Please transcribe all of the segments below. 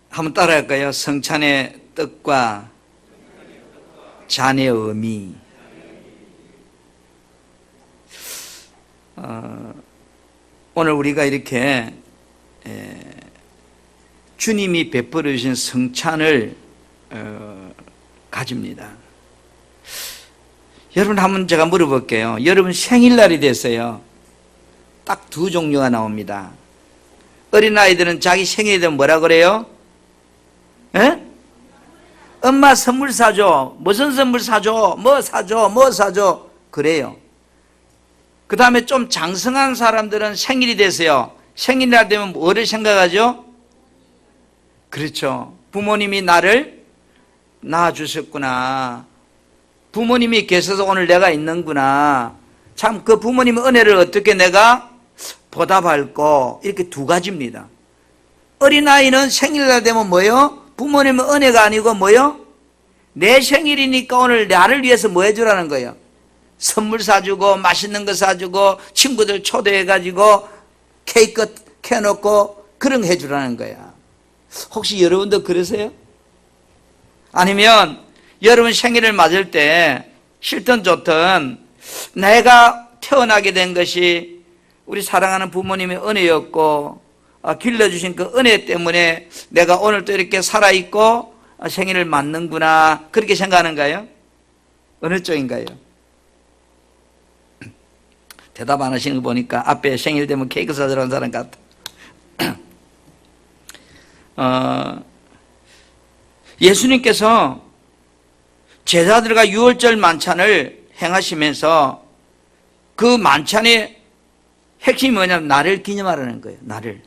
한번 따라할까요? 성찬의 뜻과 잔의 의미. 오늘 우리가 이렇게 주님이 베풀어 주신 성찬을 가집니다. 여러분, 한번 제가 물어볼게요. 여러분 생일날이 됐어요. 딱 두 종류가 나옵니다. 어린아이들은 자기 생일이 되면 뭐라 그래요? 에? 엄마 선물 사줘. 무슨 선물 사줘? 뭐 사줘? 뭐 사줘? 그래요. 그 다음에 좀 장성한 사람들은 생일이 됐어요. 생일날 되면 뭐를 생각하죠? 그렇죠. 부모님이 나를 낳아주셨구나. 부모님이 계셔서 오늘 내가 있는구나. 참 그 부모님의 은혜를 어떻게 내가 보답할까? 이렇게 두 가지입니다. 어린아이는 생일날 되면 뭐요? 부모님의 은혜가 아니고 뭐요? 내 생일이니까 오늘 나를 위해서 뭐 해주라는 거예요? 선물 사주고 맛있는 거 사주고 친구들 초대해가지고 케이크 켜놓고 그런 거 해주라는 거야. 혹시 여러분도 그러세요? 아니면 여러분 생일을 맞을 때 싫든 좋든 내가 태어나게 된 것이 우리 사랑하는 부모님의 은혜였고 길러주신 그 은혜 때문에 내가 오늘 또 이렇게 살아있고 생일을 맞는구나, 그렇게 생각하는가요? 어느 쪽인가요? 대답 안 하시는 거 보니까 앞에 생일 되면 케이크 사주라는 사람 같아. 예수님께서 제자들과 유월절 만찬을 행하시면서 그 만찬의 핵심이 뭐냐면 나를 기념하라는 거예요. 나를.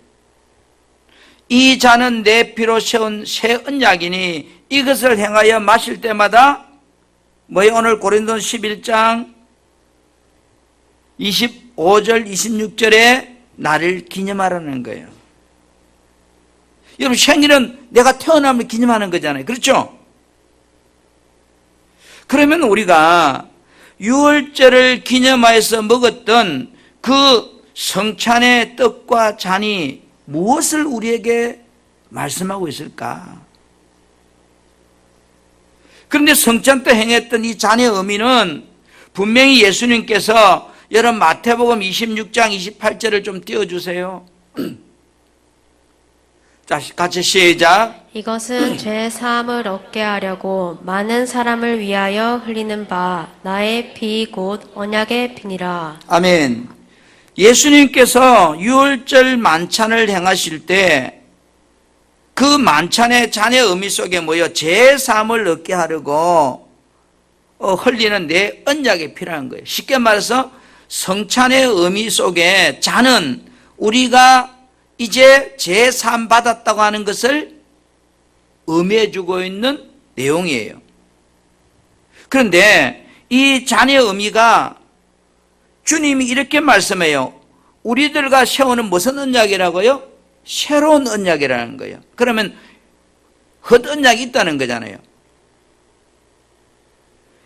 이 잔은 내 피로 세운 새 언약이니 이것을 행하여 마실 때마다 뭐예요? 오늘 고린도서 11장 25절 26절에 나를 기념하라는 거예요. 여러분 생일은 내가 태어남을 기념하는 거잖아요. 그렇죠? 그러면 우리가 유월절을 기념하여서 먹었던 그 성찬의 떡과 잔이 무엇을 우리에게 말씀하고 있을까? 그런데 성찬 때 행했던 이 잔의 의미는 분명히 예수님께서 여러분 마태복음 26장 28절을 좀 띄워주세요. 자, 같이 시작. 이것은 죄 사함을 얻게 하려고 많은 사람을 위하여 흘리는 바 나의 피 곧 언약의 피니라. 아멘. 예수님께서 유월절 만찬을 행하실 때 그 만찬의 잔의 의미 속에 뭐요? 죄 사함을 얻게 하려고 흘리는 내 언약의 피라는 거예요. 쉽게 말해서 성찬의 의미 속에 잔은 우리가 이제 죄 사함 받았다고 하는 것을 의미해 주고 있는 내용이에요. 그런데 이 잔의 의미가 주님이 이렇게 말씀해요. 우리들과 세우는 무슨 언약이라고요? 새로운 언약이라는 거예요. 그러면 헛 언약이 있다는 거잖아요.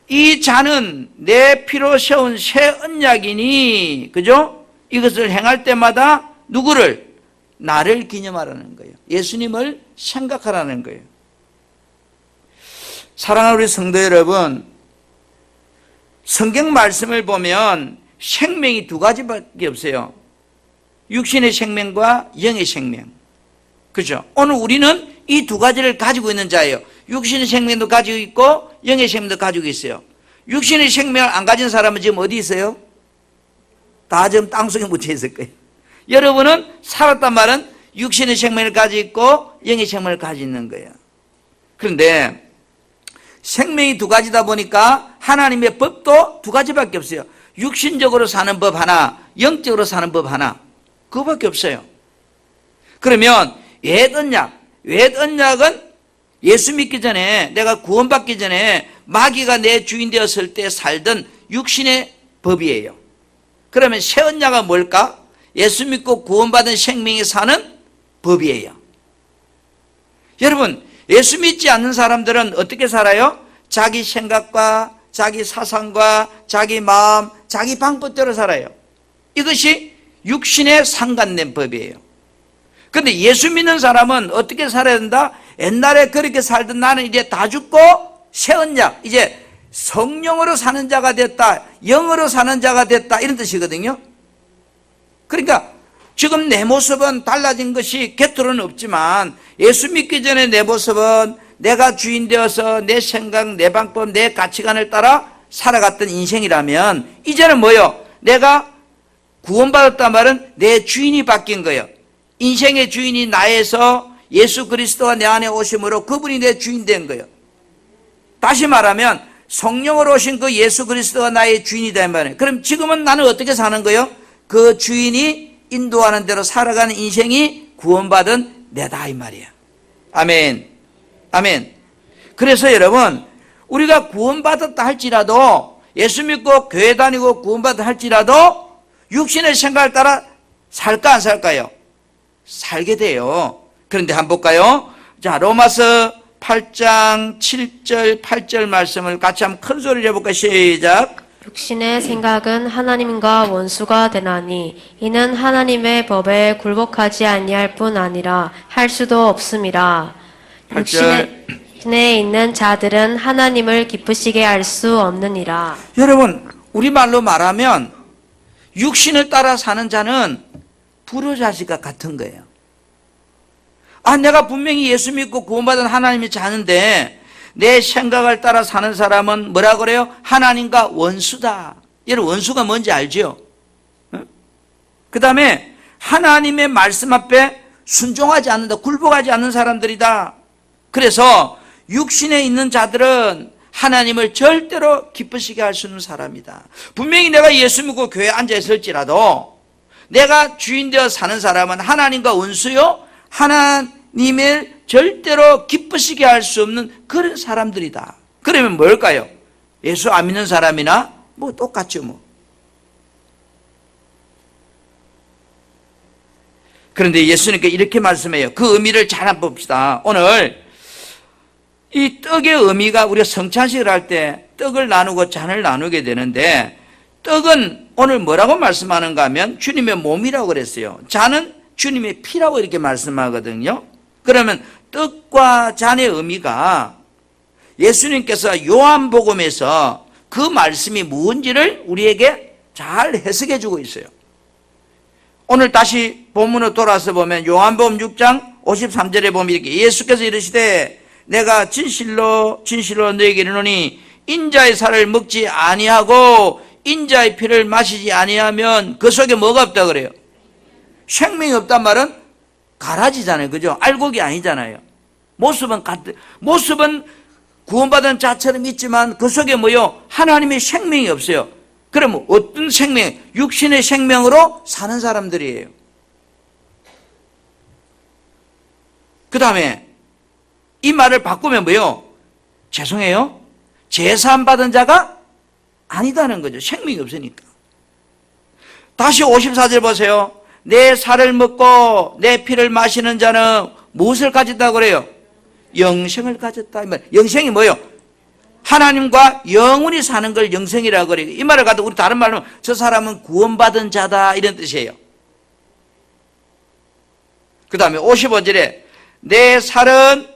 이 잔은 내 피로 세운 새 언약이니, 그죠? 이것을 행할 때마다 누구를? 나를 기념하라는 거예요. 예수님을 생각하라는 거예요. 사랑하는 우리 성도 여러분, 성경 말씀을 보면 생명이 두 가지밖에 없어요. 육신의 생명과 영의 생명. 그죠? 오늘 우리는 이 두 가지를 가지고 있는 자예요. 육신의 생명도 가지고 있고 영의 생명도 가지고 있어요. 육신의 생명을 안 가진 사람은 지금 어디 있어요? 다 지금 땅속에 묻혀 있을 거예요. 여러분은 살았단 말은 육신의 생명을 가지고 있고 영의 생명을 가지고 있는 거예요. 그런데 생명이 두 가지다 보니까 하나님의 법도 두 가지밖에 없어요. 육신적으로 사는 법 하나, 영적으로 사는 법 하나, 그거밖에 없어요. 그러면 옛 언약은 예수 믿기 전에, 내가 구원받기 전에 마귀가 내 주인 되었을 때 살던 육신의 법이에요. 그러면 새 언약은 뭘까? 예수 믿고 구원받은 생명이 사는 법이에요. 여러분, 예수 믿지 않는 사람들은 어떻게 살아요? 자기 생각과 자기 사상과 자기 마음, 자기 방법대로 살아요. 이것이 육신에 상관된 법이에요. 그런데 예수 믿는 사람은 어떻게 살아야 된다? 옛날에 그렇게 살던 나는 이제 다 죽고 새 언약, 이제 성령으로 사는 자가 됐다, 영으로 사는 자가 됐다, 이런 뜻이거든요. 그러니까 지금 내 모습은 달라진 것이 겉으로는 없지만 예수 믿기 전에 내 모습은 내가 주인 되어서 내 생각, 내 방법, 내 가치관을 따라 살아갔던 인생이라면 이제는 뭐요? 내가 구원받았단 말은 내 주인이 바뀐 거예요. 인생의 주인이 나에서 예수 그리스도가 내 안에 오심으로 그분이 내 주인 된 거예요. 다시 말하면 성령으로 오신 그 예수 그리스도가 나의 주인이 된 말이에요. 그럼 지금은 나는 어떻게 사는 거예요? 그 주인이 인도하는 대로 살아가는 인생이 구원받은 내다 이 말이에요. 아멘. 아멘. 그래서 여러분, 우리가 구원받았다 할지라도, 예수 믿고 교회 다니고 구원받았다 할지라도 육신의 생각을 따라 살까 안 살까요? 살게 돼요. 그런데 한번 볼까요? 자, 로마서 8장 7절 8절 말씀을 같이 한번 큰 소리로 해볼까요? 시작. 육신의 생각은 하나님과 원수가 되나니 이는 하나님의 법에 굴복하지 아니할 뿐 아니라 할 수도 없음이라. 8절. 육신에 있는 자들은 하나님을 기쁘시게 할 수 없느니라. 여러분, 우리말로 말하면 육신을 따라 사는 자는 불효자식과 같은 거예요. 아, 내가 분명히 예수 믿고 구원받은 하나님의 자는데 내 생각을 따라 사는 사람은 뭐라 그래요? 하나님과 원수다. 여러분, 원수가 뭔지 알죠? 그 다음에 하나님의 말씀 앞에 순종하지 않는다, 굴복하지 않는 사람들이다. 그래서 육신에 있는 자들은 하나님을 절대로 기쁘시게 할 수 없는 사람이다. 분명히 내가 예수 믿고 교회에 앉아 있을지라도 내가 주인 되어 사는 사람은 하나님과 원수요, 하나님을 절대로 기쁘시게 할 수 없는 그런 사람들이다. 그러면 뭘까요? 예수 안 믿는 사람이나 뭐 똑같죠 뭐. 그런데 예수님께 이렇게 말씀해요. 그 의미를 잘 한번 봅시다. 오늘 이 떡의 의미가 우리가 성찬식을 할 때 떡을 나누고 잔을 나누게 되는데, 떡은 오늘 뭐라고 말씀하는가 하면 주님의 몸이라고 그랬어요. 잔은 주님의 피라고 이렇게 말씀하거든요. 그러면 떡과 잔의 의미가 예수님께서 요한복음에서 그 말씀이 뭔지를 우리에게 잘 해석해 주고 있어요. 오늘 다시 본문으로 돌아서 보면 요한복음 6장 53절에 보면 이렇게 예수께서 이르시되 내가 진실로 진실로 너에게 이르노니 인자의 살을 먹지 아니하고 인자의 피를 마시지 아니하면 그 속에 뭐가 없다 그래요? 생명이 없단 말은 가라지잖아요. 그죠? 알곡이 아니잖아요. 모습은 구원받은 자처럼 있지만 그 속에 뭐요? 하나님의 생명이 없어요. 그러면 어떤 생명? 육신의 생명으로 사는 사람들이에요. 그 다음에 이 말을 바꾸면 뭐요? 죄송해요. 제사함 받은 자가 아니다는 거죠. 생명이 없으니까. 다시 54절 보세요. 내 살을 먹고 내 피를 마시는 자는 무엇을 가졌다고 그래요? 영생을 가졌다. 이 말. 영생이 뭐예요? 하나님과 영원히 사는 걸 영생이라고 그래요. 이 말을 갖다 우리 다른 말로 저 사람은 구원받은 자다 이런 뜻이에요. 그 다음에 55절에 내 살은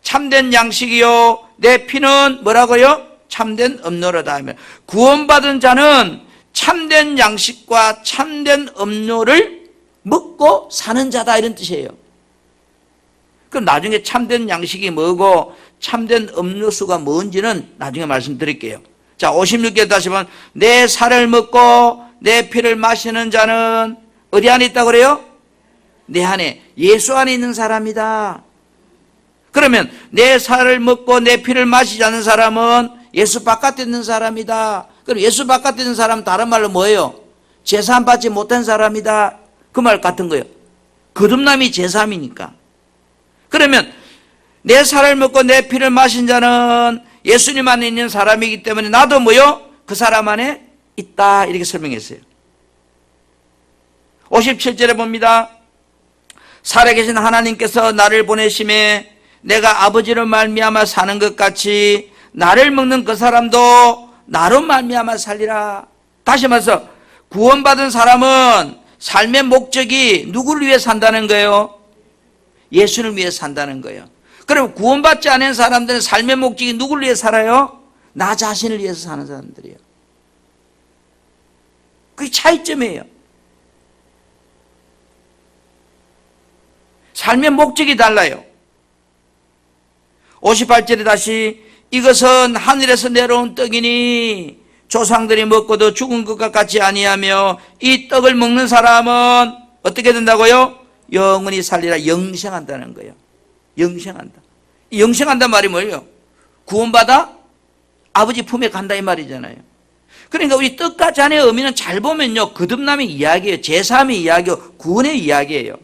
참된 양식이요 내 피는 뭐라고요? 참된 음료로다 하면 구원받은 자는 참된 양식과 참된 음료를 먹고 사는 자다 이런 뜻이에요. 그럼 나중에 참된 양식이 뭐고 참된 음료수가 뭔지는 나중에 말씀드릴게요. 자, 56절 다시 보면 내 살을 먹고 내 피를 마시는 자는 어디 안에 있다고 그래요? 내 안에, 예수 안에 있는 사람이다. 그러면 내 살을 먹고 내 피를 마시지 않는 사람은 예수 바깥에 있는 사람이다. 그럼 예수 바깥에 있는 사람은 다른 말로 뭐예요? 제사함 받지 못한 사람이다. 그 말 같은 거예요. 거듭남이 제사함이니까. 그러면 내 살을 먹고 내 피를 마신 자는 예수님 안에 있는 사람이기 때문에 나도 뭐요? 그 사람 안에 있다. 이렇게 설명했어요. 57절에 봅니다. 살아계신 하나님께서 나를 보내심에 내가 아버지로 말미암아 사는 것 같이 나를 먹는 그 사람도 나로 말미암아 살리라. 다시 말해서 구원받은 사람은 삶의 목적이 누구를 위해 산다는 거예요? 예수를 위해 산다는 거예요. 그럼 구원받지 않은 사람들은 삶의 목적이 누구를 위해 살아요? 나 자신을 위해서 사는 사람들이에요. 그게 차이점이에요. 삶의 목적이 달라요. 58절에 다시 이것은 하늘에서 내려온 떡이니 조상들이 먹고도 죽은 것과 같이 아니하며 이 떡을 먹는 사람은 어떻게 된다고요? 영원히 살리라. 영생한다는 거예요. 영생한다. 영생한다 말이 뭐예요? 구원받아 아버지 품에 간다 이 말이잖아요. 그러니까 우리 떡과 잔의 의미는 잘 보면요, 거듭남의 이야기예요. 제3의 이야기요, 구원의 이야기예요.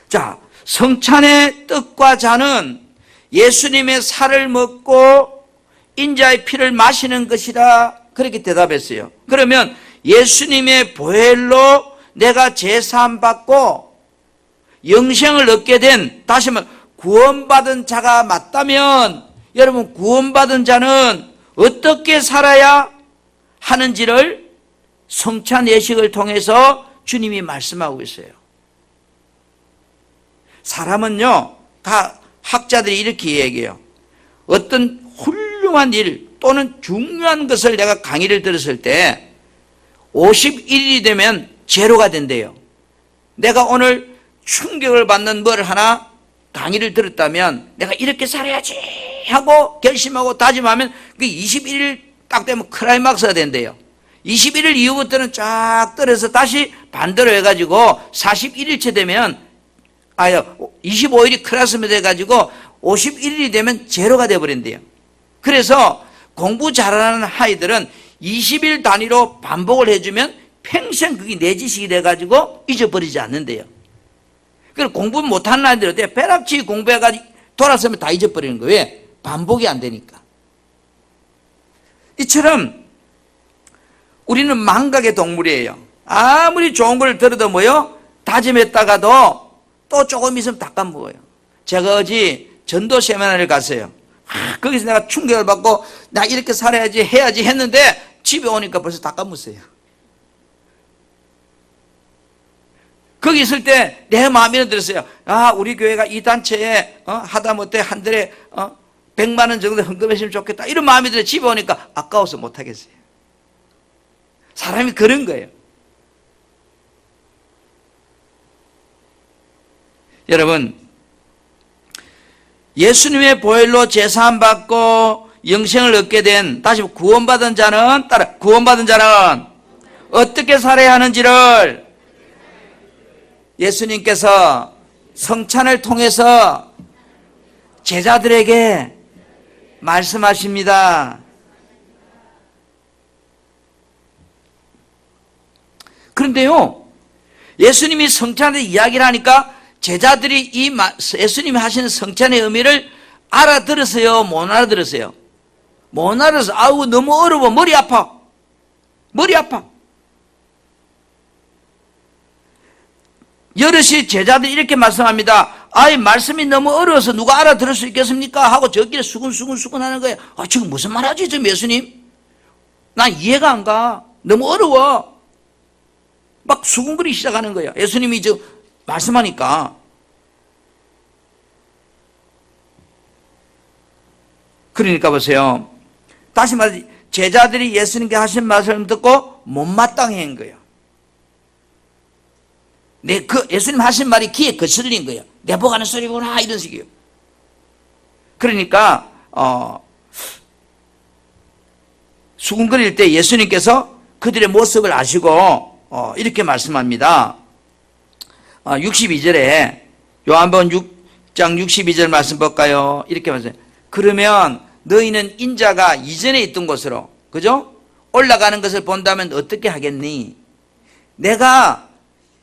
자, 성찬의 떡과 잔은 예수님의 살을 먹고 인자의 피를 마시는 것이라 그렇게 대답했어요. 그러면 예수님의 보혈로 내가 제사함 받고 영생을 얻게 된, 다시 말해 구원받은 자가 맞다면 여러분, 구원받은 자는 어떻게 살아야 하는지를 성찬 예식을 통해서 주님이 말씀하고 있어요. 사람은요, 다 학자들이 이렇게 얘기해요. 어떤 훌륭한 일 또는 중요한 것을 내가 강의를 들었을 때 51일이 되면 제로가 된대요. 내가 오늘 충격을 받는 뭘 하나 강의를 들었다면 내가 이렇게 살아야지 하고 결심하고 다짐하면 그 21일 딱 되면 클라이막스가 된대요. 21일 이후부터는 쫙 떨어서 다시 반대로 해가지고 41일째 되면 25일이 클라스면 돼가지고 51일이 되면 제로가 돼버린대요. 그래서 공부 잘하는 아이들은 20일 단위로 반복을 해주면 평생 그게 내 지식이 돼가지고 잊어버리지 않는데요. 그래서 공부 못하는 아이들은 어때요? 벼락치기 공부해가지고 돌아서면 다 잊어버리는 거예요. 왜? 반복이 안 되니까. 이처럼 우리는 망각의 동물이에요. 아무리 좋은 걸 들어도 뭐요? 다짐했다가도 또 조금 있으면 다 까먹어요. 제가 어제 전도 세미나를 갔어요. 거기서 내가 충격을 받고 나 이렇게 살아야지 해야지 했는데 집에 오니까 벌써 다 까먹었어요. 거기 있을 때 내 마음이 들었어요. 아, 우리 교회가 이 단체에 하다못해 한 달에 100만 원 정도 헌금했으면 좋겠다. 이런 마음이 들어요. 집에 오니까 아까워서 못하겠어요. 사람이 그런 거예요. 여러분, 예수님의 보혈로 제사함 받고 영생을 얻게 된, 다시 구원받은 자는 어떻게 살아야 하는지를 예수님께서 성찬을 통해서 제자들에게 말씀하십니다. 그런데요, 예수님이 성찬에 이야기를 하니까 제자들이 예수님이 하시는 성찬의 의미를 알아들었어요? 못 알아들었어요? 못 알아서, 아우, 너무 어려워. 머리 아파. 여럿이 제자들이 이렇게 말씀합니다. 아이, 말씀이 너무 어려워서 누가 알아들을 수 있겠습니까? 하고 저끼리 수근수근 하는 거예요. 아, 지금 무슨 말 하지, 지금 예수님? 난 이해가 안 가. 너무 어려워. 막 수근거리기 시작하는 거예요. 예수님이 말씀하니까. 그러니까 보세요. 다시 말해, 제자들이 예수님께 하신 말씀을 듣고 못마땅해 한 거예요. 예수님 하신 말이 귀에 거슬린 거예요. 내보고 하는 소리구나, 이런 식이에요. 그러니까, 수군거릴 때 예수님께서 그들의 모습을 아시고, 이렇게 말씀합니다. 62절에, 요한복음 6장 62절 말씀 볼까요? 이렇게 말씀해요. 그러면 너희는 인자가 이전에 있던 곳으로, 그죠? 올라가는 것을 본다면 어떻게 하겠니? 내가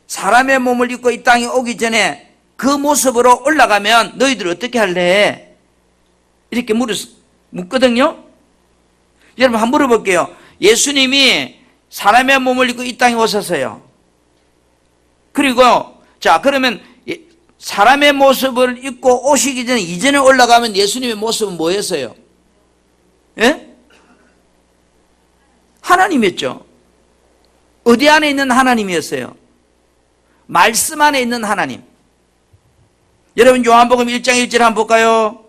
사람의 몸을 입고 이 땅에 오기 전에 그 모습으로 올라가면 너희들 어떻게 할래? 이렇게 묻거든요. 여러분 한번 물어볼게요. 예수님이 사람의 몸을 입고 이 땅에 오셨어요. 그리고 그러면 사람의 모습을 입고 오시기 전에 이전에 올라가면 예수님의 모습은 뭐였어요? 예? 하나님이었죠. 어디 안에 있는 하나님이었어요? 말씀 안에 있는 하나님. 여러분 요한복음 1장 1절 한번 볼까요?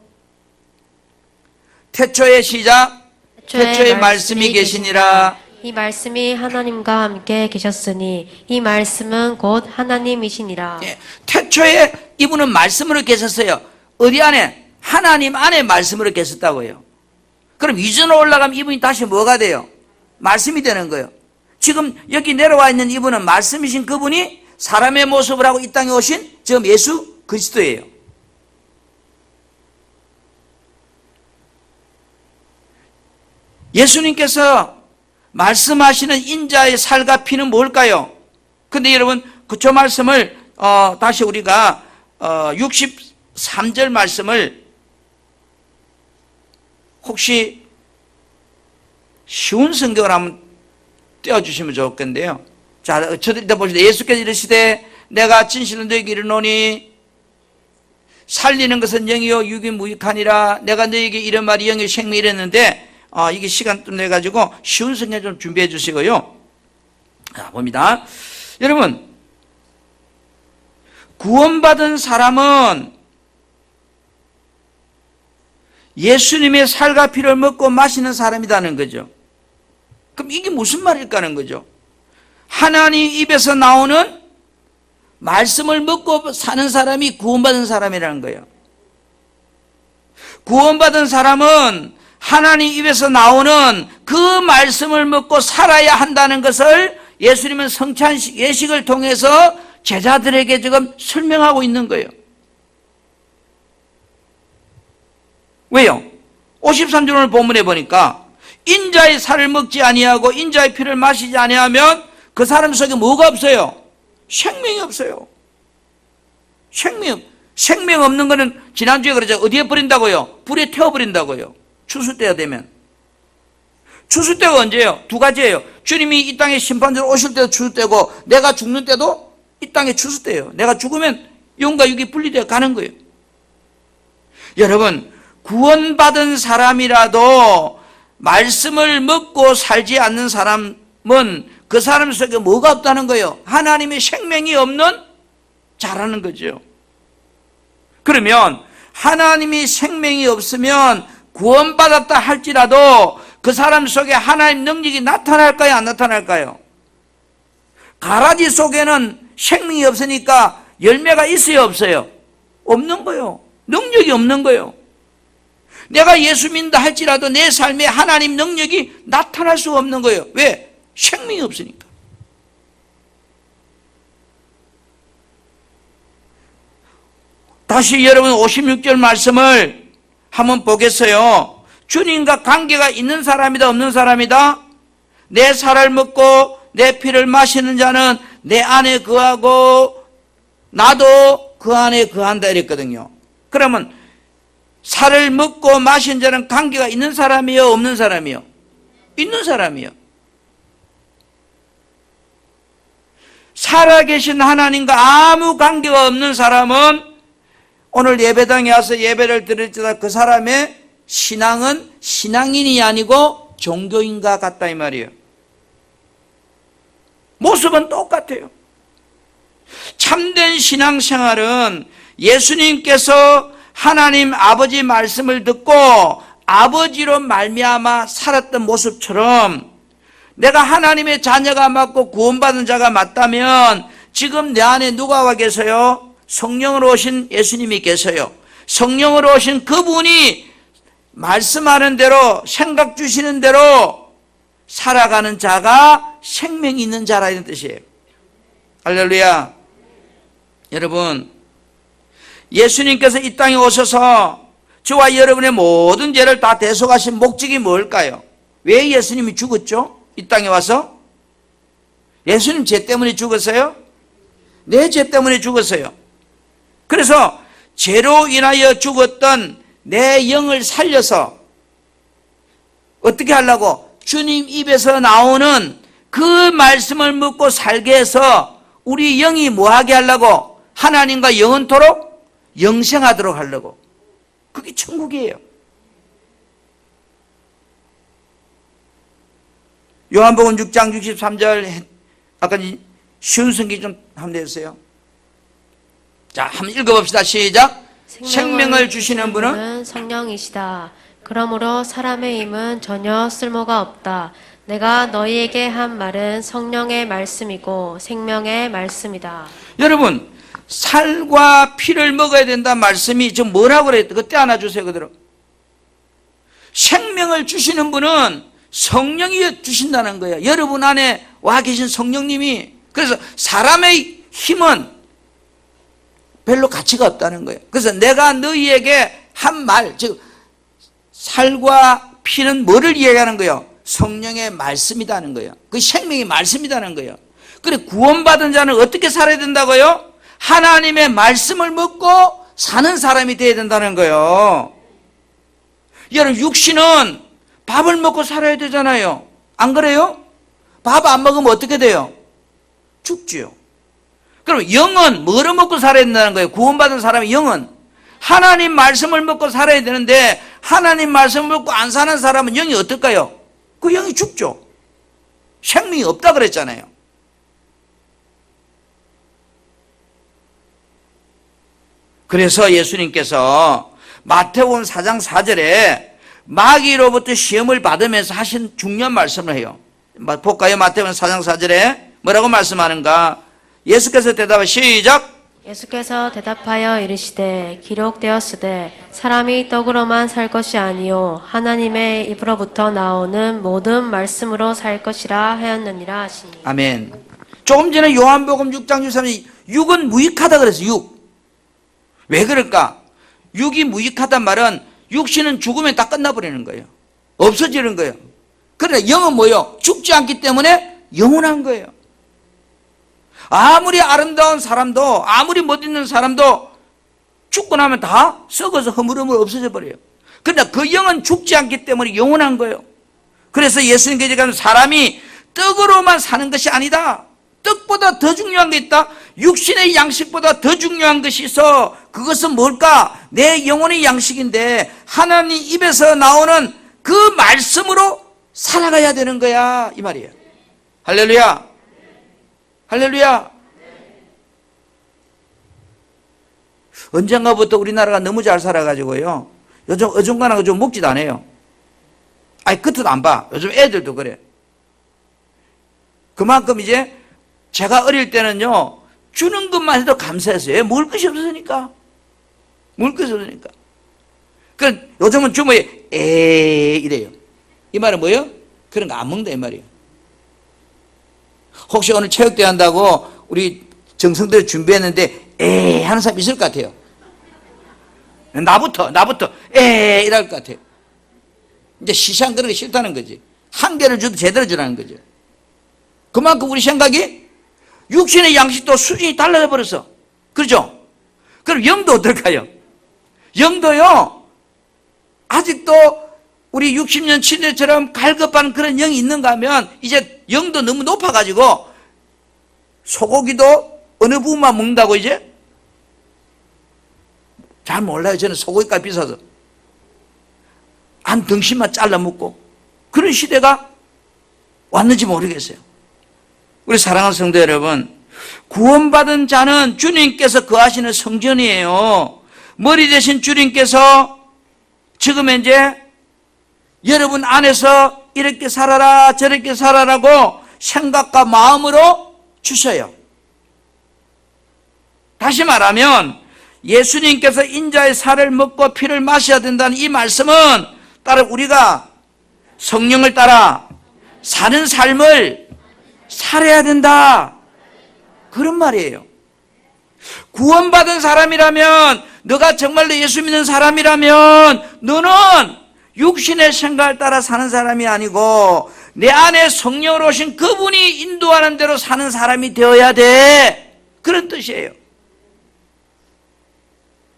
태초의 시작, 태초에 말씀이 계시니라. 이 말씀이 하나님과 함께 계셨으니 이 말씀은 곧 하나님이시니라. 예, 태초에 이분은 말씀으로 계셨어요. 어디 안에? 하나님 안에 말씀으로 계셨다고요. 그럼 이전으로 올라가면 이분이 다시 뭐가 돼요? 말씀이 되는 거예요. 지금 여기 내려와 있는 이분은 말씀이신 그분이 사람의 모습을 하고 이 땅에 오신 지금 예수 그리스도예요. 예수님께서 말씀하시는 인자의 살과 피는 뭘까요? 근데 여러분 저 말씀을 다시 우리가 63절 말씀을 혹시 쉬운 성경을 한번 떼어주시면 좋겠는데요. 자, 저들 일단 보시다. 예수께서 이르시되 내가 진실로 너희에게 이르노니 살리는 것은 영이요 육이 무익하니라. 내가 너희에게 이런 말이 영이 생명 이랬는데 이게 시간 좀 내가지고 쉬운 성경 좀 준비해 주시고요. 자, 봅니다. 여러분 구원받은 사람은 예수님의 살과 피를 먹고 마시는 사람이라는 거죠. 그럼 이게 무슨 말일까 하는 거죠. 하나님 입에서 나오는 말씀을 먹고 사는 사람이 구원받은 사람이라는 거예요. 구원받은 사람은 하나님 입에서 나오는 그 말씀을 먹고 살아야 한다는 것을 예수님은 성찬 예식을 통해서 제자들에게 지금 설명하고 있는 거예요. 왜요? 53절 오늘 본문에 보니까 인자의 살을 먹지 아니하고 인자의 피를 마시지 아니하면 그 사람 속에 뭐가 없어요? 생명이 없어요. 생명 없는 거는 지난주에 그러죠. 어디에 버린다고요? 불에 태워버린다고요. 추수 때가 되면. 추수 때가 언제예요? 두 가지예요. 주님이 이 땅에 심판자로 오실 때도 추수 때고 내가 죽는 때도 이 땅에 추수 때예요. 내가 죽으면 영과 육이 분리되어 가는 거예요. 여러분 구원받은 사람이라도 말씀을 먹고 살지 않는 사람은 그 사람 속에 뭐가 없다는 거예요? 하나님의 생명이 없는 자라는 거죠. 그러면 하나님이 생명이 없으면 구원받았다 할지라도 그 사람 속에 하나님 능력이 나타날까요? 안 나타날까요? 가라지 속에는 생명이 없으니까 열매가 있어요? 없어요? 없는 거예요. 능력이 없는 거예요. 내가 예수 믿는다 할지라도 내 삶에 하나님 능력이 나타날 수가 없는 거예요. 왜? 생명이 없으니까. 다시 여러분 56절 말씀을 한번 보겠어요. 주님과 관계가 있는 사람이다 없는 사람이다? 내 살을 먹고 내 피를 마시는 자는 내 안에 거하고 나도 그 안에 거한다 이랬거든요. 그러면 살을 먹고 마신 자는 관계가 있는 사람이요 없는 사람이요? 있는 사람이요. 살아계신 하나님과 아무 관계가 없는 사람은 오늘 예배당에 와서 예배를 드릴지라도 그 사람의 신앙은 신앙인이 아니고 종교인과 같다 이 말이에요. 모습은 똑같아요. 참된 신앙생활은 예수님께서 하나님 아버지 말씀을 듣고 아버지로 말미암아 살았던 모습처럼 내가 하나님의 자녀가 맞고 구원받은 자가 맞다면 지금 내 안에 누가 와 계세요? 성령으로 오신 예수님이 계세요. 성령으로 오신 그분이 말씀하는 대로 생각 주시는 대로 살아가는 자가 생명이 있는 자라 이런 뜻이에요. 할렐루야. 여러분 예수님께서 이 땅에 오셔서 저와 여러분의 모든 죄를 다 대속하신 목적이 뭘까요? 왜 예수님이 죽었죠? 이 땅에 와서? 예수님 죄 때문에 죽었어요? 내 죄 때문에 죽었어요. 그래서 죄로 인하여 죽었던 내 영을 살려서 어떻게 하려고? 주님 입에서 나오는 그 말씀을 먹고 살게 해서 우리 영이 뭐하게 하려고? 하나님과 영원토록 영생하도록 하려고. 그게 천국이에요. 요한복음 6장 63절 아까 쉬운 성경 좀 하면 되겠어요. 자, 한번 읽어봅시다. 시작. 생명을 주시는 분은 성령이시다. 그러므로 사람의 힘은 전혀 쓸모가 없다. 내가 너희에게 한 말은 성령의 말씀이고 생명의 말씀이다. 여러분, 살과 피를 먹어야 된다 말씀이 좀 뭐라고 그랬다. 그때 하나 주세요. 그대로. 생명을 주시는 분은 성령이 주신다는 거예요. 여러분 안에 와 계신 성령님이. 그래서 사람의 힘은 별로 가치가 없다는 거예요. 그래서 내가 너희에게 한 말, 즉 살과 피는 뭐를 이야기하는 거예요? 성령의 말씀이라는 거예요. 그 생명의 말씀이라는 거예요. 그래 구원받은 자는 어떻게 살아야 된다고요? 하나님의 말씀을 먹고 사는 사람이 되어야 된다는 거예요. 여러분 육신은 밥을 먹고 살아야 되잖아요. 안 그래요? 밥 안 먹으면 어떻게 돼요? 죽지요. 그럼 영은 뭐를 먹고 살아야 된다는 거예요? 구원받은 사람의 영은 하나님 말씀을 먹고 살아야 되는데 하나님 말씀을 먹고 안 사는 사람은 영이 어떨까요? 그 영이 죽죠. 생명이 없다 그랬잖아요. 그래서 예수님께서 마태복음 4장 4절에 마귀로부터 시험을 받으면서 하신 중요한 말씀을 해요. 볼까요? 마태복음 4장 4절에 뭐라고 말씀하는가? 예수께서 대답하여 시작. 예수께서 대답하여 이르시되 기록되었으되 사람이 떡으로만 살 것이 아니요 하나님의 입으로부터 나오는 모든 말씀으로 살 것이라 하였느니라 하시니. 아멘. 조금 전에 요한복음 6장 63절 육은 무익하다 그랬어요. 육. 왜 그럴까? 육이 무익하단 말은 육신은 죽으면 다 끝나버리는 거예요. 없어지는 거예요. 그러나 영은 뭐예요? 죽지 않기 때문에 영원한 거예요. 아무리 아름다운 사람도 아무리 멋있는 사람도 죽고 나면 다 썩어서 허물허물 없어져 버려요. 그러나 그 영은 죽지 않기 때문에 영원한 거예요. 그래서 예수님께서 가면 사람이 떡으로만 사는 것이 아니다. 떡보다 더 중요한 게 있다. 육신의 양식보다 더 중요한 것이 있어. 그것은 뭘까? 내 영혼의 양식인데 하나님 입에서 나오는 그 말씀으로 살아가야 되는 거야 이 말이에요. 할렐루야. 할렐루야. 언젠가부터 우리나라가 너무 잘 살아가지고요. 요즘 어중간하고 좀 먹지도 않아요. 아니 끝도 안 봐. 요즘 애들도 그래. 그만큼 이제 제가 어릴 때는요. 주는 것만 해도 감사했어요. 먹을 것이 없으니까. 먹을 것이 없으니까. 그 요즘은 주머니에 이래요. 이 말은 뭐예요? 그런 거 안 먹는다 이 말이에요. 혹시 오늘 체육대회 한다고 우리 정성들 준비했는데 하는 사람 있을 것 같아요. 나부터 이럴 것 같아요. 이제 시시한 그런 게 싫다는 거지. 한 개를 줘도 제대로 주라는 거죠. 그만큼 우리 생각이 육신의 양식도 수준이 달라져 버렸어. 그렇죠? 그럼 영도 어떨까요? 영도요 아직도 우리 60년 치대처럼 갈급한 그런 영이 있는가 하면 이제 영도 너무 높아가지고 소고기도 어느 부분만 먹는다고 이제? 잘 몰라요. 저는 소고기값 비싸서 한 덩신만 잘라 먹고 그런 시대가 왔는지 모르겠어요. 우리 사랑하는 성도 여러분, 구원받은 자는 주님께서 거하시는 성전이에요. 머리 대신 주님께서 지금 이제 여러분 안에서 이렇게 살아라 저렇게 살아라고 생각과 마음으로 주셔요. 다시 말하면 예수님께서 인자의 살을 먹고 피를 마셔야 된다는 이 말씀은 따로 우리가 성령을 따라 사는 삶을 살아야 된다 그런 말이에요. 구원받은 사람이라면 너가 정말로 예수 믿는 사람이라면 너는 육신의 생각을 따라 사는 사람이 아니고 내 안에 성령으로 오신 그분이 인도하는 대로 사는 사람이 되어야 돼 그런 뜻이에요.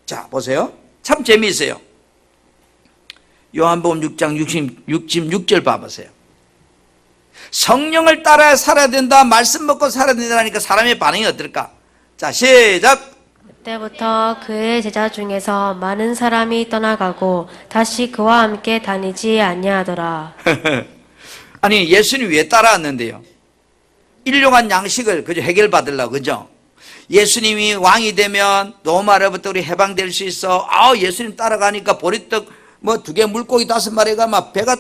자 보세요. 참 재미있어요. 요한복음 6장 66절 봐보세요. 성령을 따라 살아야 된다 말씀 먹고 살아야 된다니까 사람의 반응이 어떨까? 자 시작. 그때부터 그의 제자 중에서 많은 사람이 떠나가고 다시 그와 함께 다니지 아니하더라. 아니 예수님 왜 따라왔는데요? 일용한 양식을 그저 해결받으려고, 그죠? 예수님이 왕이 되면 로마로부터 우리 해방될 수 있어. 예수님 따라가니까 보리떡 뭐 2개, 물고기 5마리가 막 배가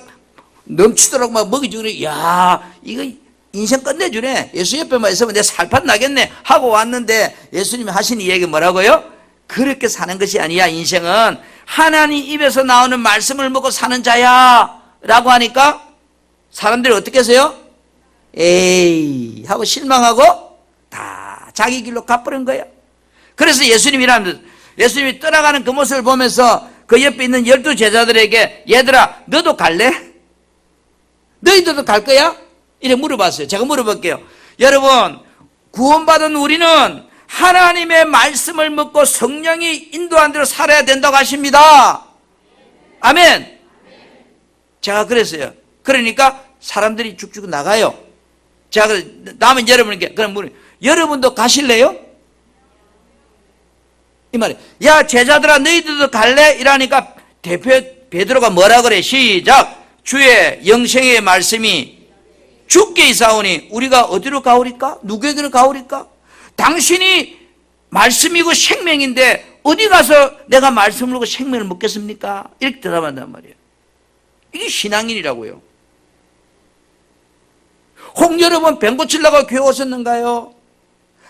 넘치도록 막 먹여주네. 야, 이거 인생 끝내주네. 예수 옆에만 있으면 내 살판 나겠네 하고 왔는데, 예수님이 하신 이 얘기 뭐라고요? 그렇게 사는 것이 아니야. 인생은 하나님 입에서 나오는 말씀을 먹고 사는 자야 라고 하니까 사람들이 어떻게 해서요? 에이 하고 실망하고 다 자기 길로 가버린 거예요. 그래서 예수님이 떠나가는 그 모습을 보면서 그 옆에 있는 12제자들에게 얘들아 너도 갈래? 너희들도 갈 거야? 이렇게 물어봤어요. 제가 물어볼게요. 여러분, 구원받은 우리는 하나님의 말씀을 먹고 성령이 인도한 대로 살아야 된다고 하십니다. 아멘. 제가 그랬어요. 그러니까 사람들이 쭉쭉 나가요. 제가 남은 여러분에게 그럼 여러분도 가실래요? 이 말이에요. 야 제자들아 너희들도 갈래? 이러니까 대표 베드로가 뭐라 그래? 시작. 주의 영생의 말씀이 주께 이사오니 우리가 어디로 가오리까? 누구에게로 가오리까? 당신이 말씀이고 생명인데 어디 가서 내가 말씀을 먹고 생명을 먹겠습니까? 이렇게 대답한단 말이에요. 이게 신앙인이라고요. 혹 여러분 병 고치려고 교회 오셨는가요?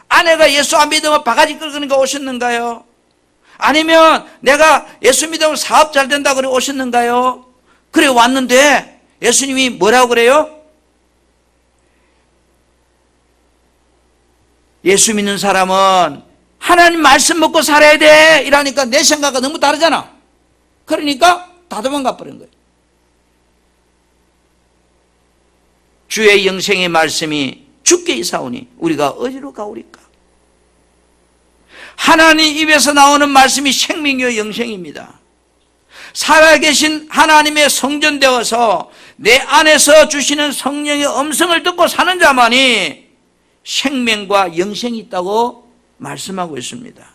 아내가 예수 안 믿으면 바가지 긁으니까 오셨는가요? 아니면 내가 예수 믿으면 사업 잘 된다 그래 오셨는가요? 그래 왔는데 예수님이 뭐라고 그래요? 예수 믿는 사람은 하나님 말씀 먹고 살아야 돼 이러니까 내 생각과 너무 다르잖아. 그러니까 다 도망가 버린 거예요. 주의 영생의 말씀이 주께 이사오니 우리가 어디로 가오리까? 하나님 입에서 나오는 말씀이 생명이요 영생입니다. 살아계신 하나님의 성전되어서 내 안에서 주시는 성령의 음성을 듣고 사는 자만이 생명과 영생이 있다고 말씀하고 있습니다.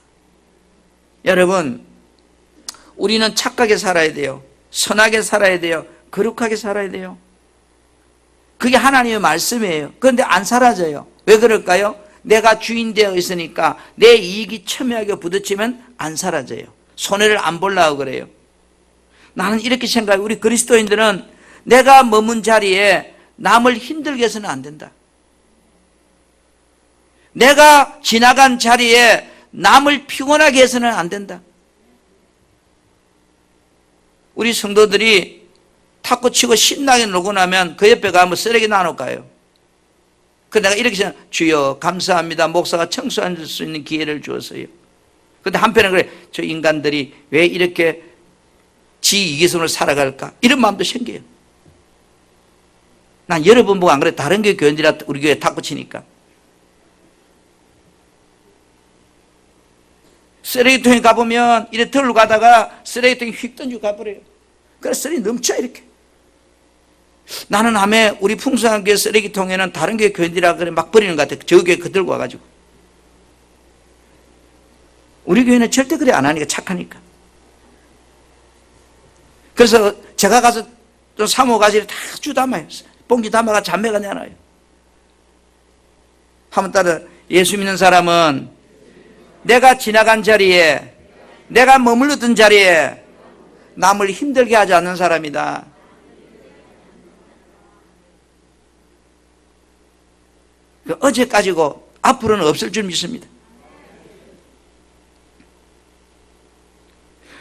여러분, 우리는 착하게 살아야 돼요. 선하게 살아야 돼요. 거룩하게 살아야 돼요. 그게 하나님의 말씀이에요. 그런데 안 사라져요. 왜 그럴까요? 내가 주인 되어 있으니까 내 이익이 첨예하게 부딪히면 안 사라져요. 손해를 안 보려고 그래요. 나는 이렇게 생각해요. 우리 그리스도인들은 내가 머문 자리에 남을 힘들게 해서는 안 된다. 내가 지나간 자리에 남을 피곤하게 해서는 안 된다. 우리 성도들이 탁구 치고 신나게 놀고 나면 그 옆에 가면 쓰레기 나눠가요. 그 내가 이렇게 생각, 주여 감사합니다. 목사가 청소할 수 있는 기회를 주었어요. 근데 한편은 그래, 저 인간들이 왜 이렇게 지 이기성으로 살아갈까? 이런 마음도 생겨요. 난 여러 번 보고 안 그래. 다른 교회 교인들이라 우리 교회 탁구 치니까. 쓰레기통에 가보면 이래 덜로 가다가 쓰레기통에 휙 던지고 가버려요. 그래서 쓰레기 넘쳐 이렇게. 나는 밤에 우리 풍성한 교회 쓰레기통에는 다른 교회 교인들이라 그래 막 버리는 것 같아. 저 교회 그 들고 와가지고. 우리 교회는 절대 그래 안 하니까 착하니까. 그래서 제가 가서 또 사모 가지를 다 주 담아요. 봉지 담아가 잠매가 내놔요. 한번 따라 예수 믿는 사람은 내가 지나간 자리에 내가 머물렀던 자리에 남을 힘들게 하지 않는 사람이다. 어제까지고 앞으로는 없을 줄 믿습니다.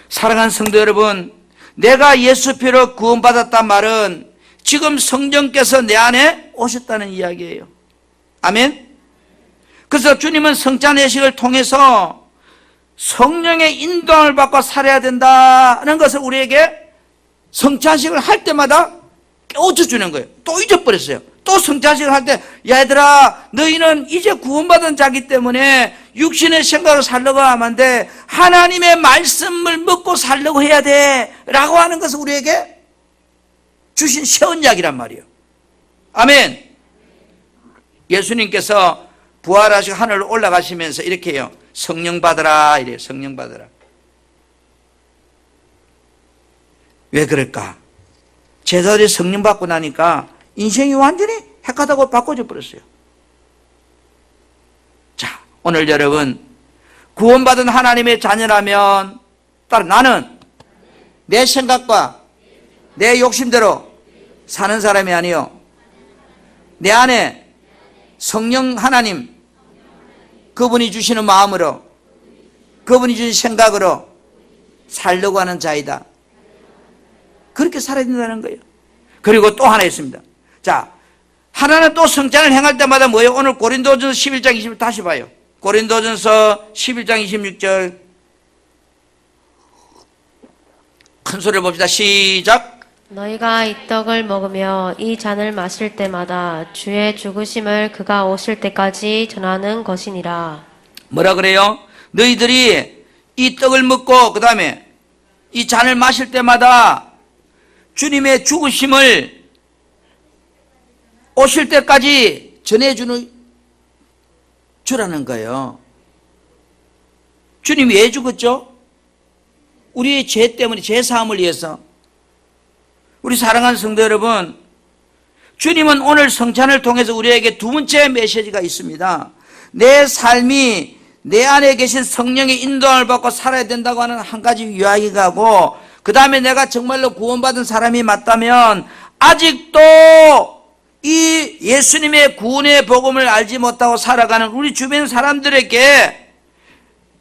사랑하는 성도 여러분, 내가 예수 피로 구원받았단 말은 지금 성령께서 내 안에 오셨다는 이야기예요. 아멘. 그래서 주님은 성찬 예식을 통해서 성령의 인도함을 받고 살아야 된다는 것을 우리에게 성찬식을 할 때마다 깨우쳐주는 거예요. 또 잊어버렸어요. 또 성찬식을 할 때 얘들아 너희는 이제 구원받은 자기 때문에 육신의 생각으로 살려고 하면 안 돼. 하나님의 말씀을 먹고 살려고 해야 돼 라고 하는 것을 우리에게 주신 새 언약이란 말이에요. 아멘. 예수님께서 부활하시고 하늘로 올라가시면서 이렇게 해요. 성령 받으라 이래요. 성령 받으라. 왜 그럴까? 제자들이 성령 받고 나니까 인생이 완전히 헷가다고 바꿔져 버렸어요. 자, 오늘 여러분 구원받은 하나님의 자녀라면 따라 나는 내 생각과 내 욕심대로 사는 사람이 아니요 내 안에 성령 하나님 그분이 주시는 마음으로 그분이 주신 생각으로 살려고 하는 자이다. 그렇게 살아야 된다는 거예요. 그리고 또 하나 있습니다. 자, 하나는 또 성찬을 행할 때마다 뭐예요? 오늘 고린도전서 11장 20절 다시 봐요. 고린도전서 11장 26절 큰 소리를 봅시다. 시작. 너희가 이 떡을 먹으며 이 잔을 마실 때마다 주의 죽으심을 그가 오실 때까지 전하는 것이니라. 뭐라 그래요? 너희들이 이 떡을 먹고 그 다음에 이 잔을 마실 때마다 주님의 죽으심을 오실 때까지 전해주는 주라는 거예요. 주님이 왜 죽었죠? 우리의 죄 때문에, 죄 사함을 위해서. 우리 사랑하는 성도 여러분, 주님은 오늘 성찬을 통해서 우리에게 두 번째 메시지가 있습니다. 내 삶이 내 안에 계신 성령의 인도함을 받고 살아야 된다고 하는 한 가지 이야기가 하고, 그 다음에 내가 정말로 구원받은 사람이 맞다면 아직도 이 예수님의 구원의 복음을 알지 못하고 살아가는 우리 주변 사람들에게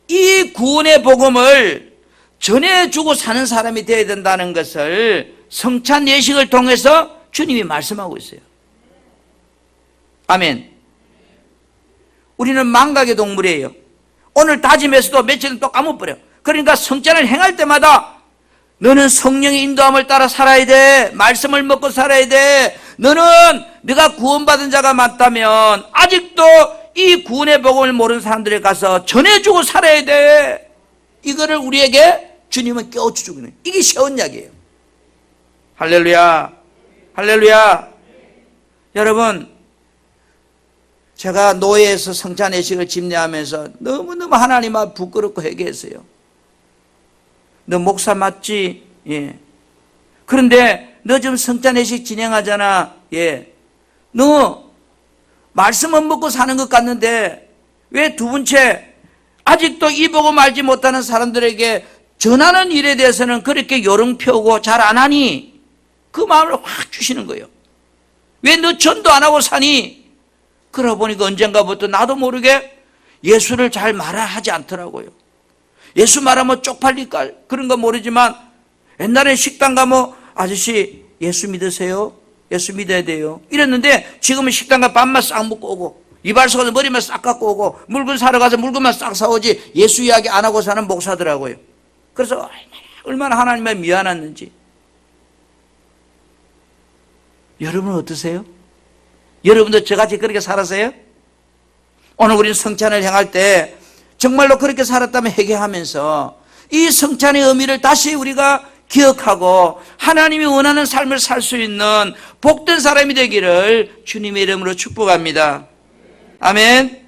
이 구원의 복음을 전해주고 사는 사람이 되어야 된다는 것을 성찬 예식을 통해서 주님이 말씀하고 있어요. 아멘. 우리는 망각의 동물이에요. 오늘 다짐해서도 며칠은 또 까먹어버려. 그러니까 성찬을 행할 때마다 너는 성령의 인도함을 따라 살아야 돼. 말씀을 먹고 살아야 돼. 너는 네가 구원받은 자가 맞다면 아직도 이 구원의 복음을 모르는 사람들에 가서 전해주고 살아야 돼. 이거를 우리에게 주님은 깨우쳐주고 있는, 이게 세언약이에요. 할렐루야, 할렐루야. 여러분, 제가 노예에서 성찬 예식을 집례하면서 너무너무 하나님 앞 부끄럽고 회개했어요. 너 목사 맞지? 예. 그런데 너 지금 성찬 예식 진행하잖아. 예. 너 말씀은 먹고 사는 것 같는데 왜 두 번째 아직도 이 복음 알지 못하는 사람들에게 전하는 일에 대해서는 그렇게 요령 펴고 잘 안 하니? 그 마음을 확 주시는 거예요. 왜 너 전도 안 하고 사니? 그러고 보니까 언젠가부터 나도 모르게 예수를 잘 말하지 않더라고요. 예수 말하면 쪽팔릴까 그런 거 모르지만 옛날에 식당 가면 아저씨 예수 믿으세요? 예수 믿어야 돼요. 이랬는데 지금은 식당 가 밥만 싹 먹고 오고 이발소 가서 머리만 싹 깎고 오고 물건 사러 가서 물건만 싹 사오지 예수 이야기 안 하고 사는 목사더라고요. 그래서 얼마나 하나님의 미안했는지. 여러분은 어떠세요? 여러분도 저같이 그렇게 살았어요? 오늘 우리는 성찬을 행할 때 정말로 그렇게 살았다면 회개하면서 이 성찬의 의미를 다시 우리가 기억하고 하나님이 원하는 삶을 살 수 있는 복된 사람이 되기를 주님의 이름으로 축복합니다. 아멘.